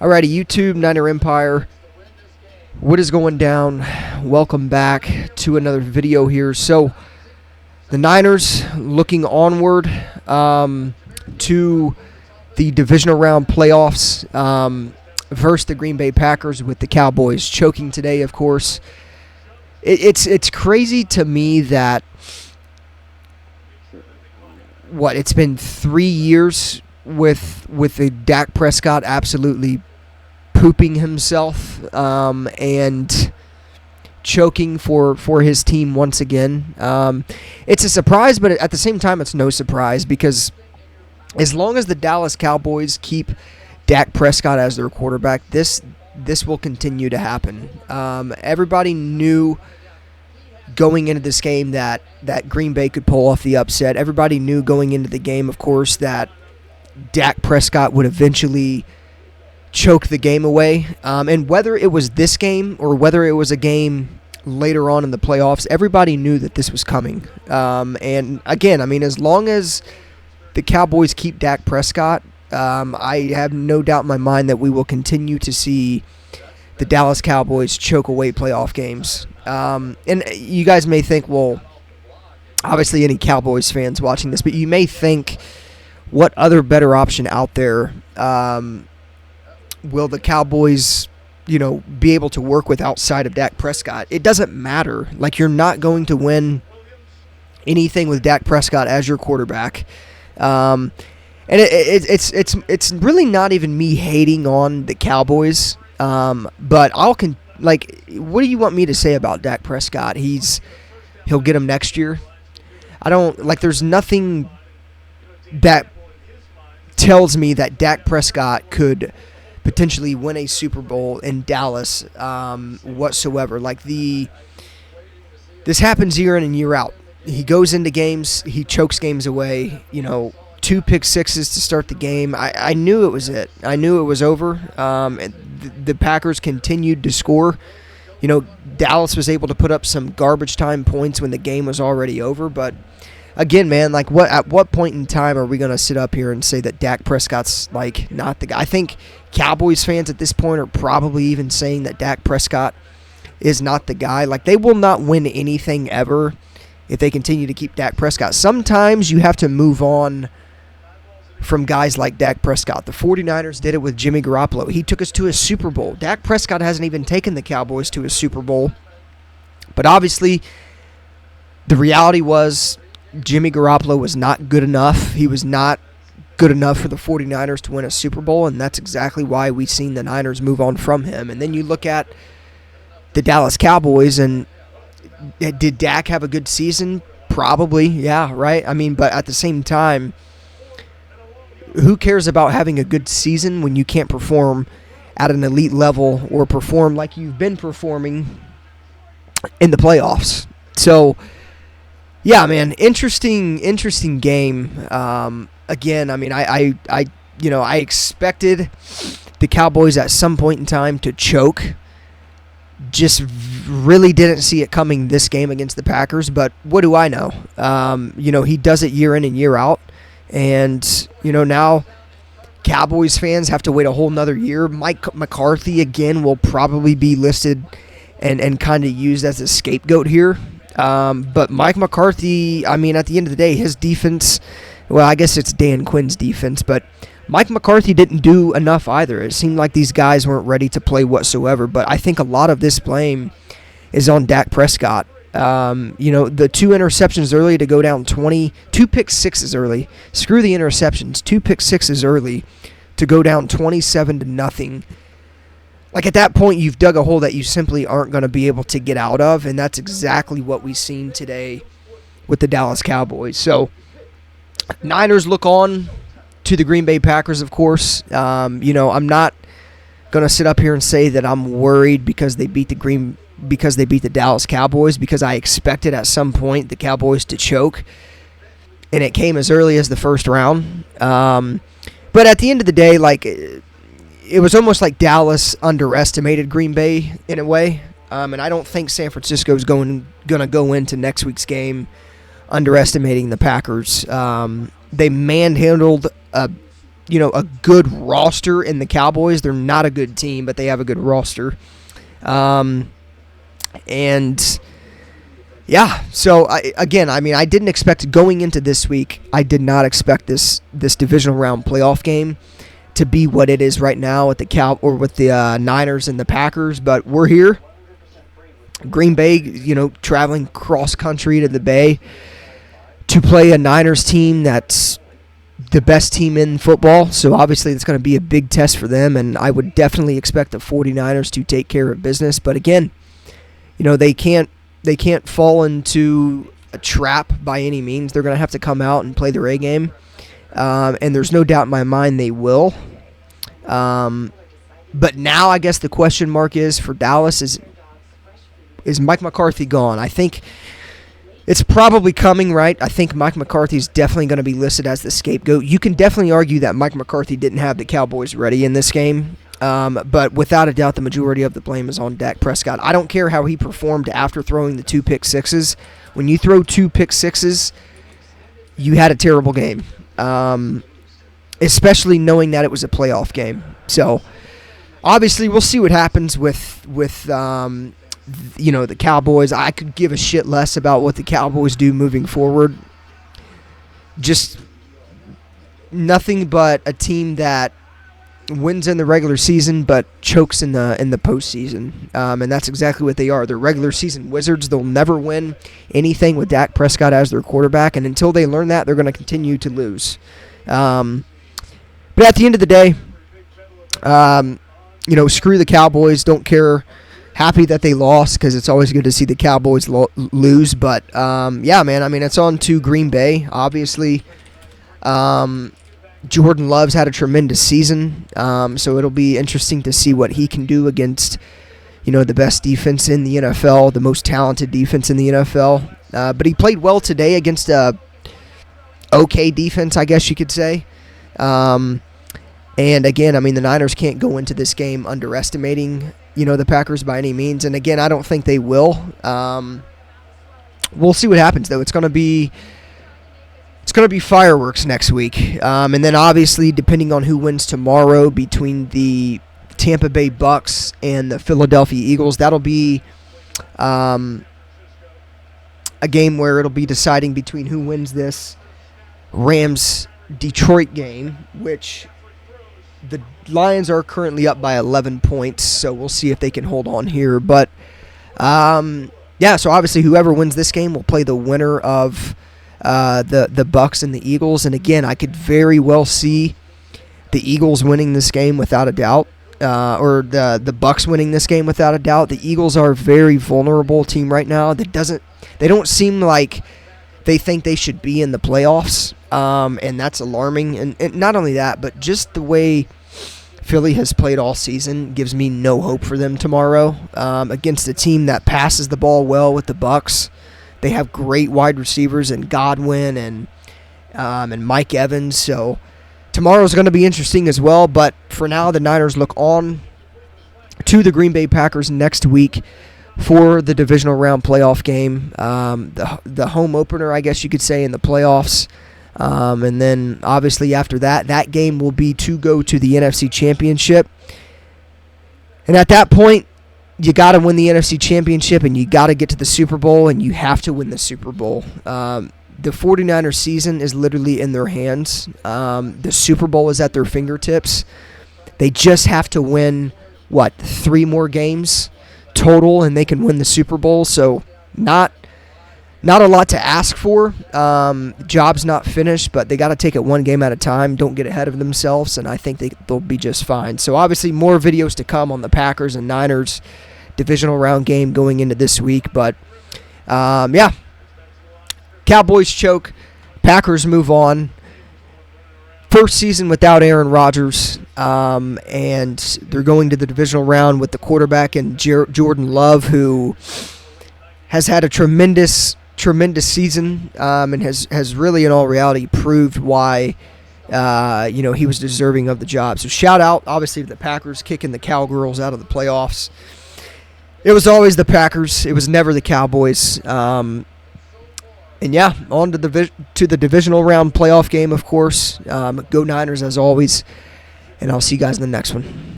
Alrighty, YouTube, Niner Empire, what is going down? Welcome back to another video here. So, the Niners looking onward to the divisional round playoffs versus the Green Bay Packers, with the Cowboys choking today, of course. It's crazy to me that, it's been 3 years with the Dak Prescott absolutely pooping himself and choking for his team once again. It's a surprise, but at the same time, it's no surprise, because as long as the Dallas Cowboys keep Dak Prescott as their quarterback, this will continue to happen. Everybody knew going into this game that Green Bay could pull off the upset. Everybody knew going into the game, of course, that Dak Prescott would eventually choke the game away. And whether it was this game or whether it was a game later on in the playoffs, everybody knew that this was coming. And again, I mean, as long as the Cowboys keep Dak Prescott, I have no doubt in my mind that we will continue to see the Dallas Cowboys choke away playoff games. And you guys may think, well, obviously any Cowboys fans watching this, but you may think, what other better option out there will the Cowboys, be able to work with outside of Dak Prescott? It doesn't matter. Like, you're not going to win anything with Dak Prescott as your quarterback. And it's really not even me hating on the Cowboys. But what do you want me to say about Dak Prescott? He'll get him next year. There's nothing that tells me that Dak Prescott could potentially win a Super Bowl in Dallas whatsoever. This happens year in and year out. He goes into games, he chokes games away. 2 pick sixes to start the game. I knew it was it. I knew it was over. And the Packers continued to score. Dallas was able to put up some garbage time points when the game was already over, but again, man, at what point in time are we going to sit up here and say that Dak Prescott's not the guy? I think Cowboys fans at this point are probably even saying that Dak Prescott is not the guy. They will not win anything ever if they continue to keep Dak Prescott. Sometimes you have to move on from guys like Dak Prescott. The 49ers did it with Jimmy Garoppolo. He took us to a Super Bowl. Dak Prescott hasn't even taken the Cowboys to a Super Bowl. But obviously, the reality was Jimmy Garoppolo was not good enough. He was not good enough for the 49ers to win a Super Bowl, and that's exactly why we've seen the Niners move on from him. And then you look at the Dallas Cowboys, and did Dak have a good season? Probably, yeah, right? I mean, but at the same time, who cares about having a good season when you can't perform at an elite level or perform like you've been performing in the playoffs? So, yeah, man, interesting game. Again, I mean, I expected the Cowboys at some point in time to choke. Just really didn't see it coming this game against the Packers. But what do I know? He does it year in and year out. And, now Cowboys fans have to wait a whole nother year. Mike McCarthy, again, will probably be listed and kind of used as a scapegoat here. But Mike McCarthy, I mean, at the end of the day, his defense, well, I guess it's Dan Quinn's defense, but Mike McCarthy didn't do enough either. It seemed like these guys weren't ready to play whatsoever. But I think a lot of this blame is on Dak Prescott. The 2 interceptions early to go down 20, 2 pick sixes early. Screw the interceptions. 2 pick sixes early to go down 27-0. At that point, you've dug a hole that you simply aren't going to be able to get out of, and that's exactly what we've seen today with the Dallas Cowboys. So, Niners look on to the Green Bay Packers, of course. I'm not going to sit up here and say that I'm worried because they beat the Dallas Cowboys, because I expected at some point the Cowboys to choke, and it came as early as the first round. But at the end of the day, it was almost like Dallas underestimated Green Bay in a way, and I don't think San Francisco is going to go into next week's game underestimating the Packers. They manhandled a a good roster in the Cowboys. They're not a good team, but they have a good roster. And yeah, so I didn't expect going into this week. I did not expect this divisional round playoff game to be what it is right now with the Niners and the Packers. But we're here. Green Bay, traveling cross country to the Bay to play a Niners team that's the best team in football. So obviously it's going to be a big test for them, and I would definitely expect the 49ers to take care of business. But again, they can't fall into a trap by any means. They're going to have to come out and play their A game, and there's no doubt in my mind they will. But now I guess the question mark is for Dallas is Mike McCarthy gone? I think it's probably coming, right? I think Mike McCarthy is definitely going to be listed as the scapegoat. You can definitely argue that Mike McCarthy didn't have the Cowboys ready in this game, but without a doubt, the majority of the blame is on Dak Prescott. I don't care how he performed after throwing the 2 pick sixes. When you throw 2 pick sixes, you had a terrible game, especially knowing that it was a playoff game. So obviously, we'll see what happens with the Cowboys. I could give a shit less about what the Cowboys do moving forward. Just nothing but a team that wins in the regular season but chokes in the postseason. And that's exactly what they are. They're regular season wizards. They'll never win anything with Dak Prescott as their quarterback, and until they learn that, they're going to continue to lose. But at the end of the day, screw the Cowboys. Don't care. Happy that they lost because it's always good to see the Cowboys lose. But, yeah, man, it's on to Green Bay. Obviously, Jordan Love's had a tremendous season, so it'll be interesting to see what he can do against, the best defense in the NFL, the most talented defense in the NFL. But he played well today against a okay defense, I guess you could say. And, again, the Niners can't go into this game underestimating the Packers by any means. And again, I don't think they will. We'll see what happens, though. It's going to be fireworks next week. And then obviously, depending on who wins tomorrow between the Tampa Bay Bucks and the Philadelphia Eagles, that'll be a game where it'll be deciding between who wins this Rams-Detroit game, which the Lions are currently up by 11 points, so we'll see if they can hold on here. But, so obviously whoever wins this game will play the winner of the Bucks and the Eagles. And, again, I could very well see the Eagles winning this game without a doubt, or the Bucks winning this game without a doubt. The Eagles are a very vulnerable team right now. They don't seem like they think they should be in the playoffs, and that's alarming. And not only that, but just the way Philly has played all season gives me no hope for them tomorrow against a team that passes the ball well with the Bucks. They have great wide receivers in Godwin and Mike Evans. So tomorrow's going to be interesting as well. But for now, the Niners look on to the Green Bay Packers next week for the divisional round playoff game, the home opener, I guess you could say, in the playoffs. And then, obviously, after that game will be to go to the NFC Championship. And at that point, you got to win the NFC Championship, and you got to get to the Super Bowl, and you have to win the Super Bowl. The 49ers season is literally in their hands. The Super Bowl is at their fingertips. They just have to win, 3 more games total, and they can win the Super Bowl. So not a lot to ask for. Job's not finished, but they got to take it one game at a time. Don't get ahead of themselves, and I think they'll be just fine. So obviously more videos to come on the Packers and Niners divisional round game going into this week. But, Cowboys choke. Packers move on. First season without Aaron Rodgers, and they're going to the divisional round with the quarterback and Jordan Love, who has had a tremendous season, and has really, in all reality, proved why he was deserving of the job. So shout out, obviously, to the Packers kicking the Cowgirls out of the playoffs. It was always the Packers. It was never the Cowboys. And And yeah, on to the divisional round playoff game, of course. Go Niners as always, and I'll see you guys in the next one.